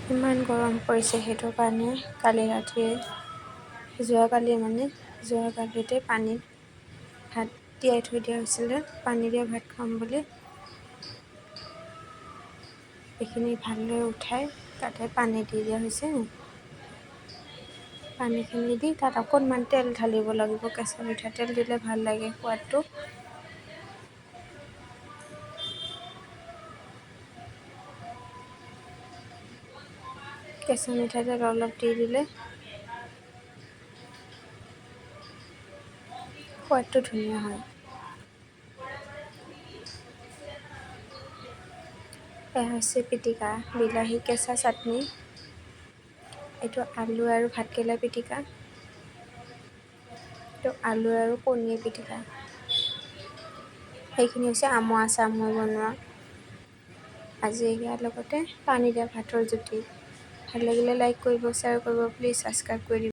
ইমান গৰম পৰিছে, সেইটো কাৰণে কালি ৰাতিয়ে যোৱাকালিতে পানীত ভাত তিয়াই থৈ দিয়া হৈছিলে, পানী দিয়া ভাত খাম বুলি। এইখিনি ভালদৰে উঠাই তাতে পানী দি দিয়া হৈছে। পানীখিনি দি তাত অকণমান তেল ঢালিব লাগিব, কেঁচা মিঠাতেল দিলে ভাল লাগে সোৱাদটো। কেঁচা মিঠাতেল অলপ দি দিলে সোৱাদটো ধুনীয়া হয়। এয়া হৈছে পিটিকা, বিলাহী কেঁচা চাটনি। এইটো আলু আৰু ভাতকেৰেলা পিটিকা। এইটো আলু আৰু কণীৰ পিটিকা। সেইখিনি হৈছে আমৰ আচাৰ মই বনোৱা। আজি ইয়াৰ লগতে পানী দিয়া ভাতৰ জুতি। ভাল লাগিলে লাইক কৰিব, শ্বেয়াৰ কৰিব, প্লিজ ছাবস্ক্ৰাইব কৰি দিব।